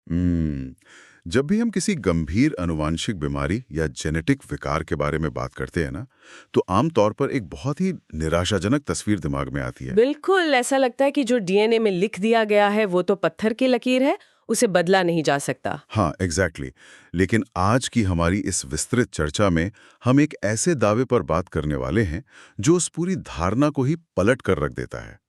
जब भी हम किसी गंभीर आनुवांशिक बीमारी या जेनेटिक विकार के बारे में बात करते हैं ना, तो आमतौर पर एक बहुत ही निराशाजनक तस्वीर दिमाग में आती है। बिल्कुल ऐसा लगता है कि जो डीएनए में लिख दिया गया है वो तो पत्थर की लकीर है, उसे बदला नहीं जा सकता। हाँ, एग्जैक्टली। लेकिन आज की हमारी इस विस्तृत चर्चा में हम एक ऐसे दावे पर बात करने वाले हैं जो उस पूरी धारणा को ही पलट कर रख देता है।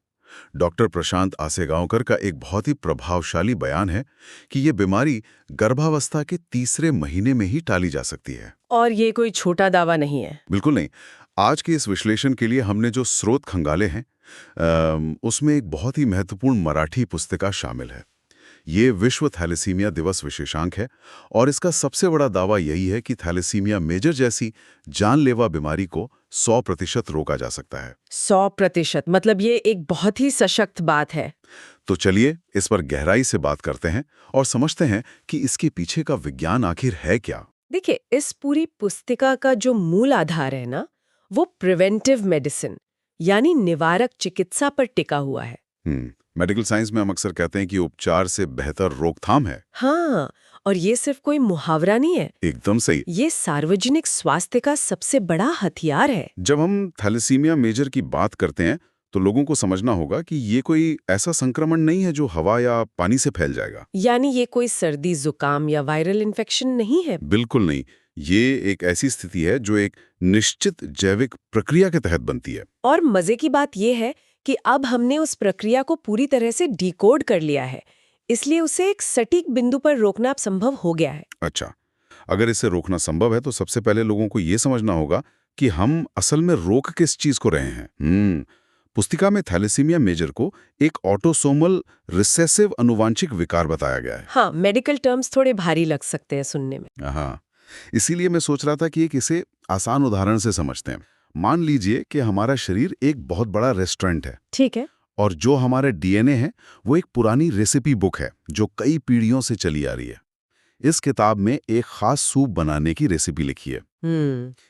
डॉक्टर प्रशांत आसेगांवकर का एक बहुत ही प्रभावशाली बयान है कि ये बीमारी गर्भावस्था के तीसरे महीने में ही टाली जा सकती है। और ये कोई छोटा दावा नहीं है। बिल्कुल नहीं। आज के इस विश्लेषण के लिए हमने जो स्रोत खंगाले हैं उसमें एक बहुत ही महत्वपूर्ण मराठी पुस्तिका शामिल है। ये विश्व थैलेसीमिया दिवस विशेषांक है और इसका सबसे बड़ा दावा यही है कि थैलेसीमिया मेजर जैसी जानलेवा बीमारी को 100% रोका जा सकता है। 100%, मतलब ये एक बहुत ही सशक्त बात है। तो चलिए इस पर गहराई से बात करते हैं और समझते हैं कि इसके पीछे का विज्ञान आखिर है क्या। देखिए, इस पूरी पुस्तिका का जो मूल आधार है ना, वो प्रिवेंटिव मेडिसिन यानी निवारक चिकित्सा पर टिका हुआ है। मेडिकल साइंस में हम अक्सर कहते हैं कि उपचार से बेहतर रोकथाम है। हाँ, और ये सिर्फ कोई मुहावरा नहीं है। एकदम सही। ये सार्वजनिक स्वास्थ्य का सबसे बड़ा हथियार है। जब हम थैलेसीमिया मेजर की बात करते हैं तो लोगों को समझना होगा कि ये कोई ऐसा संक्रमण नहीं है जो हवा या पानी से फैल जाएगा। यानी ये कोई सर्दी, जुकाम या वायरल इन्फेक्शन नहीं है। बिल्कुल नहीं। ये एक ऐसी स्थिति है जो एक निश्चित जैविक प्रक्रिया के तहत बनती है। और मजे की बात यह है कि अब हमने उस प्रक्रिया को पूरी तरह से डिकोड कर लिया है, इसलिए उसे एक सटीक बिंदु पर रोकना अब संभव हो गया है। अच्छा, अगर इसे रोकना संभव है तो सबसे पहले लोगों को ये समझना होगा कि हम असल में रोक किस चीज को रहे हैं। पुस्तिका में थैलेसीमिया मेजर को एक ऑटोसोमल रिसेसिव अनुवांशिक विकार बताया गया है। हाँ, मेडिकल टर्म्स थोड़े भारी लग सकते हैं सुनने में। हाँ, इसीलिए मैं सोच रहा था कि एक इसे आसान उदाहरण से समझते हैं। मान लीजिए कि हमारा शरीर एक बहुत बड़ा रेस्टोरेंट है। ठीक है। और जो हमारे डीएनए है वो एक पुरानी रेसिपी बुक है जो कई पीढ़ियों से चली आ रही है। इस किताब में एक खास सूप बनाने की रेसिपी लिखी है।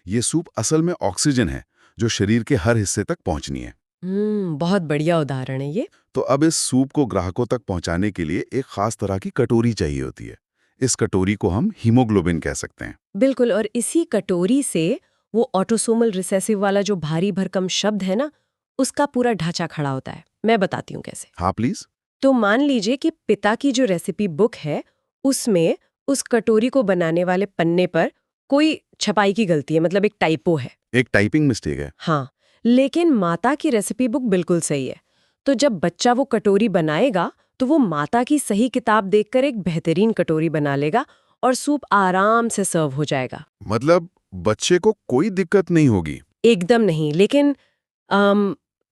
ये सूप असल में ऑक्सीजन है जो शरीर के हर हिस्से तक पहुंचनी है। बहुत बढ़िया उदाहरण है ये। तो अब इस सूप को ग्राहकों तक पहुंचाने के लिए एक खास तरह की कटोरी चाहिए होती है। इस कटोरी को हम हीमोग्लोबिन कह सकते हैं। बिल्कुल, और इसी कटोरी से वो ऑटोसोमल रिसेसिव वाला जो भारी भरकम शब्द है ना, उसका पूरा ढांचा खड़ा होता है। मैं बताती हूँ कैसे। हाँ प्लीज। तो मान लीजिए कि पिता की जो रेसिपी बुक है उसमें उस कटोरी को बनाने वाले पन्ने पर कोई छपाई की गलती है, मतलब एक टाइपो है। एक टाइपिंग मिस्टेक है। हाँ, लेकिन माता की रेसिपी बुक बिल्कुल सही है। तो जब बच्चा वो कटोरी बनाएगा तो वो माता की सही किताब देखकर एक बेहतरीन कटोरी बना लेगा और सूप आराम से सर्व हो जाएगा। मतलब बच्चे को कोई दिक्कत नहीं होगी? एकदम नहीं, लेकिन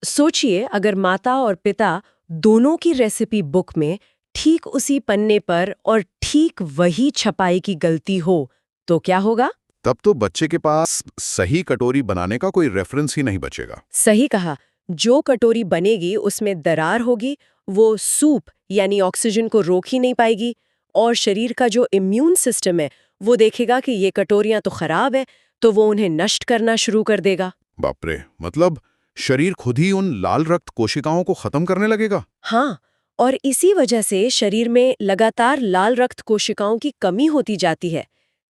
सोचिए अगर माता और पिता दोनों की रेसिपी बुक में ठीक उसी पन्ने पर और ठीक वही छपाई की गलती हो तो क्या होगा? तब तो बच्चे के पास सही कटोरी बनाने का कोई रेफरेंस ही नहीं बचेगा। सही कहा। जो कटोरी बनेगी उसमें दरार होगी, वो सूप यानी ऑक्सीजन को रोक ही नहीं पाएगी और शरीर का जो इम्यून सिस्टम है वो देखेगा कि ये कटोरियां तो खराब है, तो वो उन्हें नष्ट करना शुरू कर देगा। बाप रे, मतलब शरीर खुद ही उन लाल रक्त कोशिकाओं को खत्म करने लगेगा? हाँ, और इसी वजह से शरीर में लगातार लाल रक्त कोशिकाओं की कमी होती जाती है।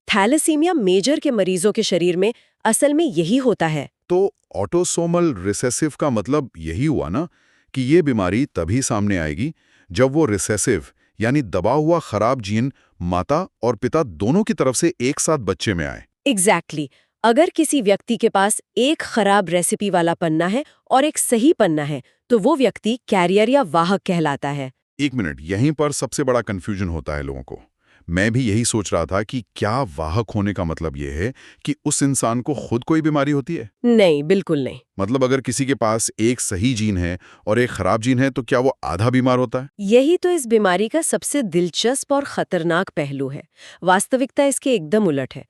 थैलेसीमिया मेजर के मरीजों के शरीर में असल में यही होता है। तो ऑटोसोमल रिसेसिव का मतलब यही हुआ ना कि ये बीमारी तभी सामने आएगी जब वो रिसेसिव यानी दबा हुआ खराब जीन माता और पिता दोनों की तरफ से एक साथ बच्चे में आए। एग्जैक्टली। अगर किसी व्यक्ति के पास एक खराब रेसिपी वाला पन्ना है और एक सही पन्ना है तो वो व्यक्ति कैरियर या वाहक कहलाता है। एक मिनट, यहीं पर सबसे बड़ा कंफ्यूजन होता है लोगों को। मैं भी यही सोच रहा था कि क्या वाहक होने का मतलब ये है कि उस इंसान को खुद कोई बीमारी होती है? नहीं, बिल्कुल नहीं। मतलब अगर किसी के पास एक सही जीन है और एक खराब जीन है तो क्या वो आधा बीमार होता है? यही तो इस बीमारी का सबसे दिलचस्प और खतरनाक पहलू है। वास्तविकता इसके एकदम उलट है।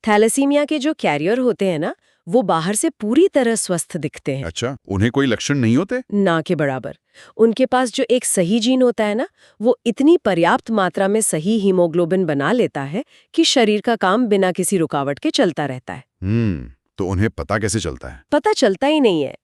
थैलेसीमिया के जो कैरियर होते हैं ना, वो बाहर से पूरी तरह स्वस्थ दिखते हैं। अच्छा, उन्हें कोई लक्षण नहीं होते? ना के बराबर। उनके पास जो एक सही जीन होता है ना, वो इतनी पर्याप्त मात्रा में सही हीमोग्लोबिन बना लेता है कि शरीर का काम बिना किसी रुकावट के चलता रहता है। तो उन्हें पता कैसे चलता है? पता चलता ही नहीं है।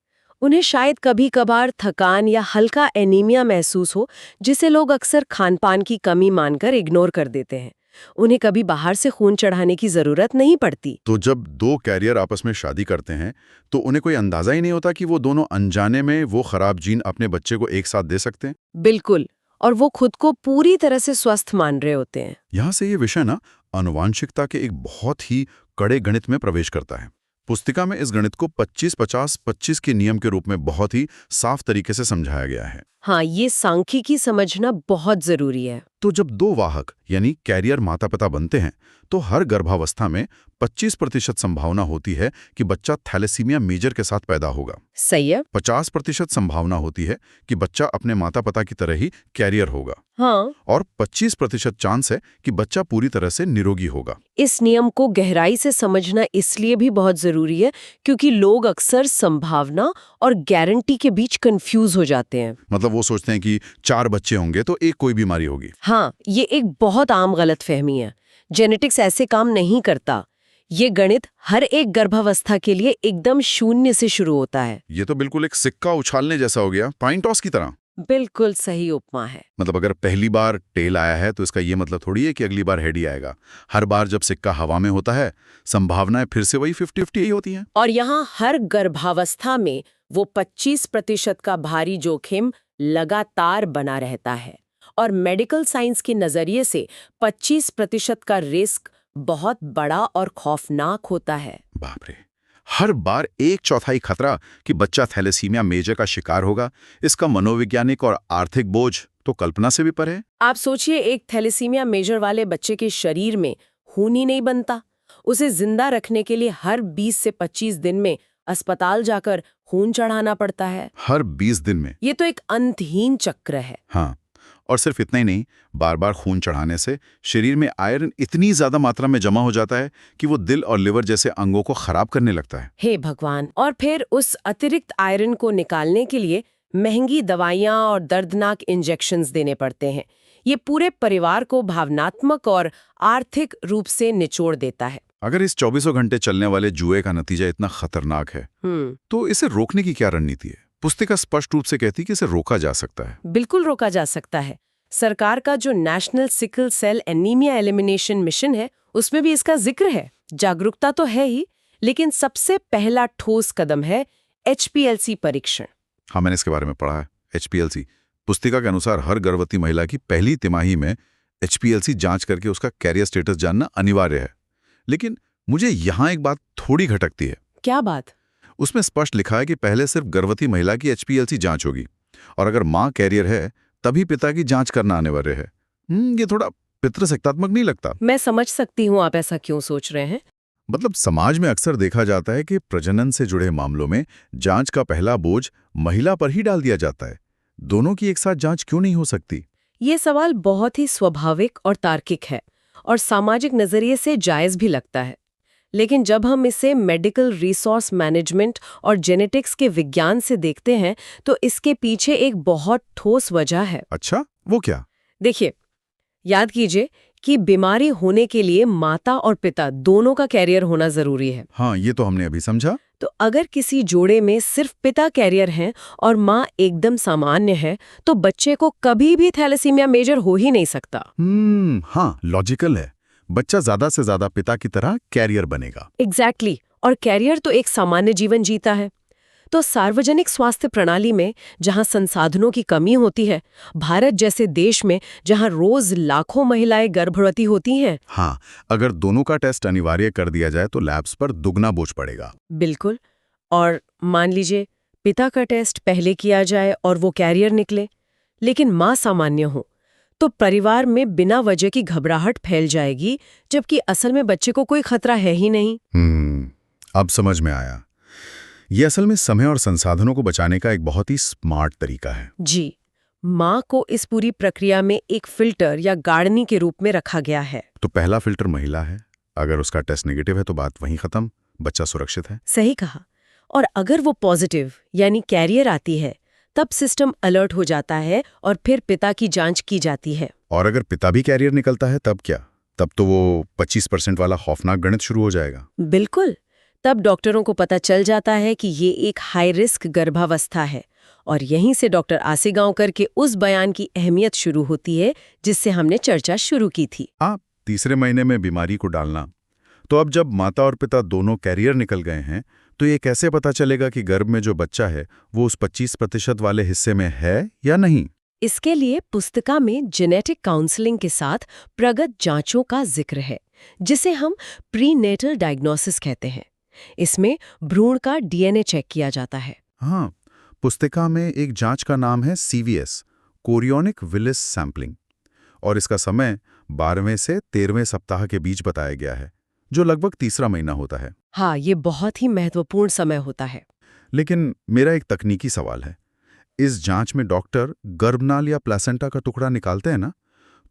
उन्हें शायद कभी कभार थकान या हल्का एनीमिया महसूस हो, जिसे लोग अक्सर खान-पान की कमी मानकर इग्नोर कर देते हैं। उन्हें कभी बाहर से खून चढ़ाने की जरूरत नहीं पड़ती। तो जब दो कैरियर आपस में शादी करते हैं तो उन्हें कोई अंदाजा ही नहीं होता कि वो दोनों अनजाने में वो खराब जीन अपने बच्चे को एक साथ दे सकते हैं। बिल्कुल, और वो खुद को पूरी तरह से स्वस्थ मान रहे होते हैं। यहाँ से ये विषय ना आनुवांशिकता के एक बहुत ही कड़े गणित में प्रवेश करता है। पुस्तिका में इस गणित को 25-50-25 के नियम के रूप में बहुत ही साफ तरीके से समझाया गया है। हाँ, ये सांख्यिकी समझना बहुत जरूरी है। तो जब दो वाहक यानी कैरियर माता पिता बनते हैं तो हर गर्भावस्था में 25% संभावना होती है कि बच्चा थैलेसीमिया मेजर के साथ पैदा होगा। सही है। 50% संभावना होती है कि बच्चा अपने माता पिता की तरह ही कैरियर होगा। हाँ, और 25% चांस है कि बच्चा पूरी तरह से निरोगी होगा। इस नियम को गहराई से समझना इसलिए भी बहुत जरूरी है क्योंकि लोग अक्सर संभावना और गारंटी के बीच कंफ्यूज हो जाते हैं। मतलब वो सोचते हैं कि 4 बच्चे होंगे तो एक कोई बीमारी होगी। हाँ, ये एक बहुत आम गलतफहमी है। जेनेटिक्स ऐसे काम नहीं करता। ये गणित हर एक गर्भावस्था के लिए एकदम शून्य से शुरू होता है। ये तो बिल्कुल एक सिक्का उछालने जैसा हो गया, कॉइन टॉस की तरह। बिल्कुल सही उपमा है। मतलब अगर पहली बार टेल आया है तो इसका ये मतलब थोड़ी है कि अगली बार हेड ही आएगा। हर बार जब सिक्का हवा में होता है संभावनाएं फिर से वही 50-50 ही होती हैं। और यहाँ हर गर्भावस्था में वो 25% का भारी जोखिम लगातार बना रहता है। और मेडिकल साइंस के नजरिए से 25% का रिस्क बहुत बड़ा और खौफनाक होता है। बाप रे, हर बार 1/4 खतरा कि बच्चा थैलेसीमिया मेजर का शिकार होगा। इसका मनोवैज्ञानिक और आर्थिक बोझ तो कल्पना से भी परे है। आप सोचिए, एक थैलेसीमिया मेजर वाले बच्चे के शरीर में खून ही नहीं बनता। उसे जिंदा रखने के लिए हर 20 से 25 दिन में अस्पताल जाकर खून चढ़ाना पड़ता है। हर 20 दिन में? ये तो एक अंतहीन चक्र है। हाँ, और सिर्फ इतना ही नहीं, बार बार खून चढ़ाने से शरीर में आयरन इतनी ज्यादा मात्रा में जमा हो जाता है कि वो दिल और लिवर जैसे अंगों को खराब करने लगता है। हे भगवान! और फिर उस अतिरिक्त आयरन को निकालने के लिए महंगी दवाइयाँ और दर्दनाक इंजेक्शंस देने पड़ते हैं। ये पूरे परिवार को भावनात्मक और आर्थिक रूप से निचोड़ देता है। अगर इस 24 घंटे चलने वाले जुए का नतीजा इतना खतरनाक है तो इसे रोकने की क्या रणनीति है? पुस्तिका स्पष्ट रूप से कहती है कि इसे रोका जा सकता है। बिल्कुल रोका जा सकता है। सरकार का जो national sickle cell anaemia elimination mission है, उसमें भी इसका जिक्र है। जागरूकता तो है ही, लेकिन सबसे पहला ठोस कदम है HPLC परीक्षण। हाँ, मैंने इसके बारे में पढ़ा है। HPLC पुस्तिका के अनुसार हर गर्भवती महिला की पहली तिमाही में HPLC जांच करके उसका कैरियर स्टेटस जानना अनिवार्य है। लेकिन मुझे यहाँ एक बात थोड़ी खटकती है। क्या बात? उसमें स्पष्ट लिखा है कि पहले सिर्फ गर्भवती महिला की HPLC जांच होगी और अगर मां कैरियर है तभी पिता की जांच करना अनिवार्य है। ये थोड़ा पितृसत्तात्मक नहीं लगता? मैं समझ सकती हूँ आप ऐसा क्यों सोच रहे हैं। मतलब समाज में अक्सर देखा जाता है कि प्रजनन से जुड़े मामलों में जांच का पहला बोझ महिला पर ही डाल दिया जाता है। दोनों की एक साथ जांच क्यों नहीं हो सकती? ये सवाल बहुत ही स्वाभाविक और तार्किक है और सामाजिक नजरिए से जायज भी लगता है। लेकिन जब हम इसे मेडिकल रिसोर्स मैनेजमेंट और जेनेटिक्स के विज्ञान से देखते हैं तो इसके पीछे एक बहुत ठोस वजह है। अच्छा, वो क्या? देखिए, याद कीजिए कि बीमारी होने के लिए माता और पिता दोनों का कैरियर होना जरूरी है। हाँ, ये तो हमने अभी समझा। तो अगर किसी जोड़े में सिर्फ पिता कैरियर हैं और माँ एकदम सामान्य है तो बच्चे को कभी भी थैलेसीमिया मेजर हो ही नहीं सकता। हाँ, लॉजिकल है। बच्चा ज्यादा से ज्यादा पिता की तरह कैरियर बनेगा। एग्जैक्टली। और कैरियर तो एक सामान्य जीवन जीता है। तो सार्वजनिक स्वास्थ्य प्रणाली में जहां संसाधनों की कमी होती है, भारत जैसे देश में जहां रोज लाखों महिलाएं गर्भवती होती हैं। हाँ, अगर दोनों का टेस्ट अनिवार्य कर दिया जाए तो लैब्स पर दुगना बोझ पड़ेगा। बिल्कुल। और मान लीजिए पिता का टेस्ट पहले किया जाए और वो कैरियर निकले, लेकिन मां सामान्य हो, तो परिवार में बिना वजह की घबराहट फैल जाएगी, जबकि असल में बच्चे को कोई खतरा है ही नहीं। अब समझ में आया। ये असल में समय और संसाधनों को बचाने का एक बहुत ही स्मार्ट तरीका है। जी, माँ को इस पूरी प्रक्रिया में एक फिल्टर या गार्डनी के रूप में रखा गया है। तो पहला फिल्टर महिला है। अगर उसका टेस्ट नेगेटिव है तो बात वहीं खत्म, बच्चा सुरक्षित है। सही कहा। और अगर वो पॉजिटिव यानी कैरियर आती है, तब सिस्टम अलर्ट हो जाता है और फिर पिता की जांच की जाती है। और अगर पिता भी कैरियर निकलता है तब क्या? तब तो वो 25% वाला खौफनाक गणित शुरू हो जाएगा। बिल्कुल। तब डॉक्टरों को पता चल जाता है कि ये एक हाई रिस्क गर्भावस्था है और यहीं से डॉक्टर आसेगांवकर के उस बयान की अहमियत शुरू होती है जिससे हमने चर्चा शुरू की थी। हाँ, तीसरे महीने में बीमारी को डालना। तो अब जब माता और पिता दोनों कैरियर निकल गए हैं तो ये कैसे पता चलेगा कि गर्भ में जो बच्चा है वो उस 25% वाले हिस्से में है या नहीं? इसके लिए पुस्तिका में जेनेटिक काउंसलिंग के साथ प्रगत जांचों का जिक्र है जिसे हम प्रीनेटल डायग्नोसिस कहते हैं। इसमें भ्रूण का डीएनए चेक किया जाता है। हाँ, पुस्तिका में एक जांच का नाम है CVS, कोरियोनिक विलिस सैंपलिंग, और इसका समय 12वें से 13वें सप्ताह के बीच बताया गया है, जो लगभग तीसरा महीना होता है। हाँ, ये बहुत ही महत्वपूर्ण समय होता है। लेकिन मेरा एक तकनीकी सवाल है, इस जांच में डॉक्टर गर्भनाल या प्लेसेंटा का टुकड़ा निकालते हैं ना,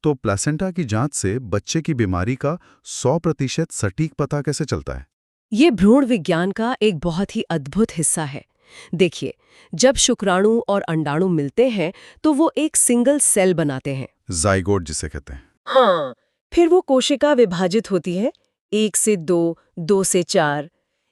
तो प्लेसेंटा की जांच से बच्चे की बीमारी का 100% सटीक पता कैसे चलता है? ये भ्रूण विज्ञान का एक बहुत ही अद्भुत हिस्सा है। देखिए, जब शुक्राणु और अंडाणु मिलते हैं तो वो एक सिंगल सेल बनाते हैं, जाइगोट जिसे कहते हैं। हाँ, फिर वो कोशिका विभाजित होती है 1 से 2, 2 से 4।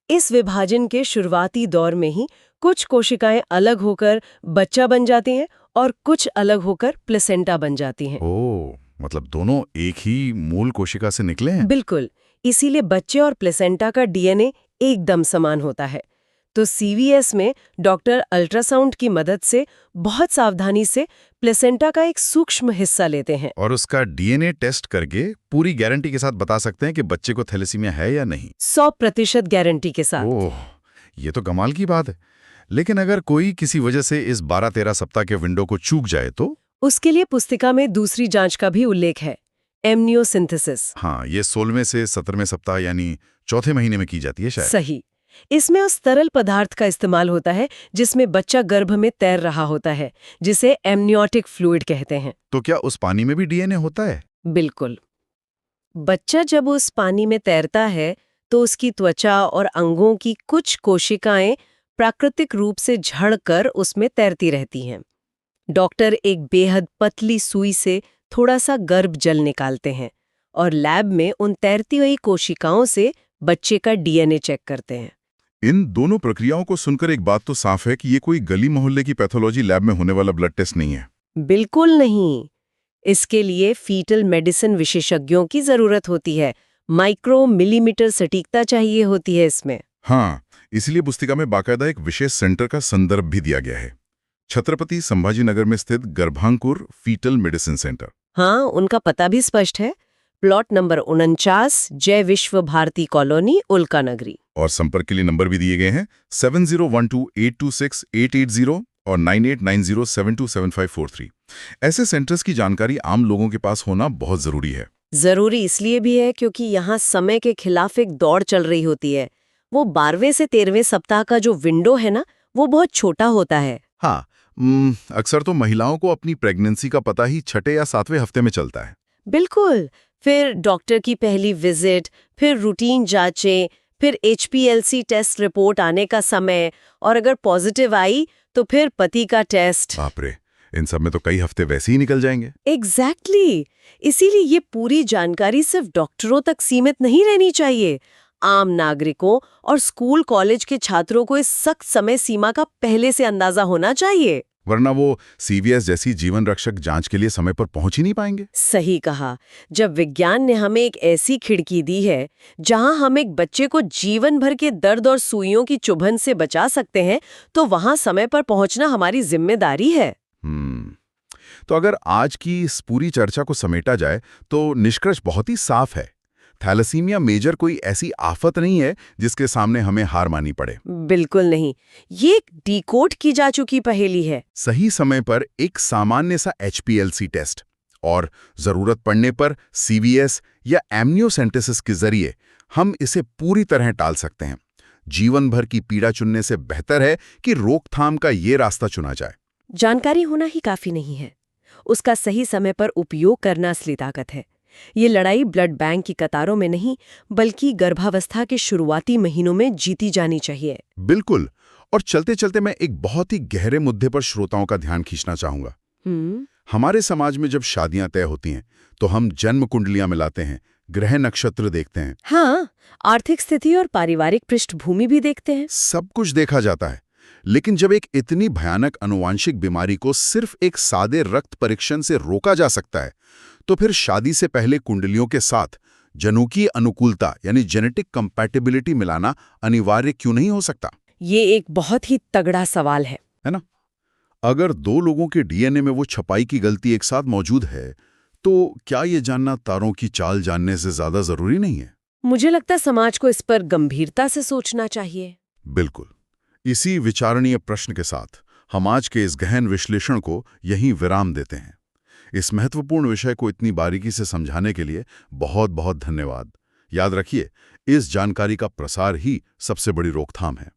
इस विभाजन के शुरुआती दौर में ही कुछ कोशिकाएं अलग होकर बच्चा बन जाती हैं और कुछ अलग होकर प्लेसेंटा बन जाती हैं। ओह, मतलब दोनों एक ही मूल कोशिका से निकले हैं? बिल्कुल, इसीलिए बच्चे और प्लेसेंटा का डीएनए एकदम समान होता है। तो सीवीएस में डॉक्टर अल्ट्रासाउंड की मदद से बहुत सावधानी से प्लेसेंटा का एक सूक्ष्म हिस्सा लेते हैं और उसका डीएनए टेस्ट करके पूरी गारंटी के साथ बता सकते हैं कि बच्चे को थैलेसीमिया है या नहीं। 100% गारंटी के साथ। ओह, ये तो कमाल की बात है। लेकिन अगर कोई किसी वजह से इस 12-13 सप्ताह के विंडो को चूक जाए तो? उसके लिए पुस्तिका में दूसरी जांच का भी उल्लेख है, एमनियोसिंथेसिस। हाँ, ये 16वें से 17वें सप्ताह यानी चौथे महीने में की जाती है शायद। सही। इसमें उस तरल पदार्थ का इस्तेमाल होता है जिसमें बच्चा गर्भ में तैर रहा होता है, जिसे एमनियोटिक फ्लूइड कहते हैं। तो क्या उस पानी में भी डीएनए होता है? बिल्कुल। बच्चा जब उस पानी में तैरता है तो उसकी त्वचा और अंगों की कुछ कोशिकाएं प्राकृतिक रूप से झड़कर उसमें तैरती रहती हैं। डॉक्टर एक बेहद पतली सुई से थोड़ा सा गर्भ जल निकालते हैं और लैब में उन तैरती हुई कोशिकाओं से बच्चे का डीएनए चेक करते हैं। इन दोनों प्रक्रियाओं को सुनकर एक बात तो साफ है कि ये कोई गली मोहल्ले की पैथोलॉजी लैब में होने वाला ब्लड टेस्ट नहीं है। बिल्कुल नहीं। इसके लिए फीटल मेडिसिन विशेषज्ञों की जरूरत होती है। माइक्रो मिलीमीटर सटीकता चाहिए होती है इसमें। हाँ, इसलिए पुस्तिका में बाकायदा एक विशेष सेंटर का संदर्भ भी दिया गया है, छत्रपति संभाजीनगर में स्थित गर्भांकुर फीटल मेडिसिन सेंटर। हाँ, उनका पता भी स्पष्ट है, प्लॉट नंबर 49, जय विश्व भारती कॉलोनी, उल्का नगरी। और संपर्क के लिए नंबर भी दिए गए हैं 7012826880 और 9890727543। ऐसे सेंटर्स की जानकारी आम लोगों के पास होना बहुत जरूरी है। जरूरी इसलिए भी है क्योंकि यहाँ समय के खिलाफ एक दौड़ चल रही होती है। वो 12वें से 13वें सप्ताह का जो विंडो है ना, वो बहुत छोटा होता है। हाँ, अक्सर तो महिलाओं को अपनी प्रेगनेंसी का पता ही 6 या 7वें हफ्ते में चलता है। बिल्कुल। फिर डॉक्टर की पहली विजिट, फिर रूटीन जांचें, फिर HPLC टेस्ट रिपोर्ट आने का समय, और अगर पॉजिटिव आई तो फिर पति का टेस्ट। बाप रे, इन सब में तो कई हफ्ते वैसे ही निकल जाएंगे। एग्जैक्टली। इसीलिए ये पूरी जानकारी सिर्फ डॉक्टरों तक सीमित नहीं रहनी चाहिए। आम नागरिकों और स्कूल कॉलेज के छात्रों को इस सख्त समय सीमा का पहले से अंदाजा होना चाहिए, वरना वो CVS जैसी जीवन रक्षक जांच के लिए समय पर पहुंच ही नहीं पाएंगे। सही कहा। जब विज्ञान ने हमें एक ऐसी खिड़की दी है जहां हम एक बच्चे को जीवन भर के दर्द और सुइयों की चुभन से बचा सकते हैं, तो वहां समय पर पहुंचना हमारी जिम्मेदारी है। तो अगर आज की इस पूरी चर्चा को समेटा जाए तो निष्कर्ष बहुत ही साफ है। थैलेसीमिया मेजर कोई ऐसी आफत नहीं है जिसके सामने हमें हार माननी पड़े। बिल्कुल नहीं। ये एक डिकोड की जा चुकी पहेली है। सही समय पर एक सामान्य सा HPLC टेस्ट और जरूरत पड़ने पर CVS या एमनियोसेंटेसिस के जरिए हम इसे पूरी तरह टाल सकते हैं। जीवन भर की पीड़ा चुनने से बेहतर है कि रोकथाम का ये रास्ता चुना जाए। जानकारी होना ही काफी नहीं है, उसका सही समय पर उपयोग करना असली ताकत है। ये लड़ाई ब्लड बैंक की कतारों में नहीं, बल्कि गर्भावस्था के शुरुआती महीनों में जीती जानी चाहिए। बिल्कुल। और चलते चलते मैं एक बहुत ही गहरे मुद्दे पर श्रोताओं का ध्यान खींचना चाहूंगा। हमारे समाज में जब शादियां तय होती हैं तो हम जन्म कुंडलियां मिलाते हैं, ग्रह नक्षत्र देखते हैं, हाँ, आर्थिक स्थिति और पारिवारिक पृष्ठभूमि भी देखते हैं। सब कुछ देखा जाता है। लेकिन जब एक इतनी भयानक आनुवांशिक बीमारी को सिर्फ एक सादे रक्त परीक्षण से रोका जा सकता है, तो फिर शादी से पहले कुंडलियों के साथ जनुकीय अनुकूलता यानी जेनेटिक कंपैटिबिलिटी मिलाना अनिवार्य क्यों नहीं हो सकता? ये एक बहुत ही तगड़ा सवाल है ना? अगर दो लोगों के डीएनए में वो छपाई की गलती एक साथ मौजूद है, तो क्या ये जानना तारों की चाल जानने से ज्यादा जरूरी नहीं है? मुझे लगता है समाज को इस पर गंभीरता से सोचना चाहिए। बिल्कुल। इसी विचारणीय प्रश्न के साथ हम आज के इस गहन विश्लेषण को यहीं विराम देते हैं। इस महत्वपूर्ण विषय को इतनी बारीकी से समझाने के लिए बहुत बहुत धन्यवाद। याद रखिए, इस जानकारी का प्रसार ही सबसे बड़ी रोकथाम है।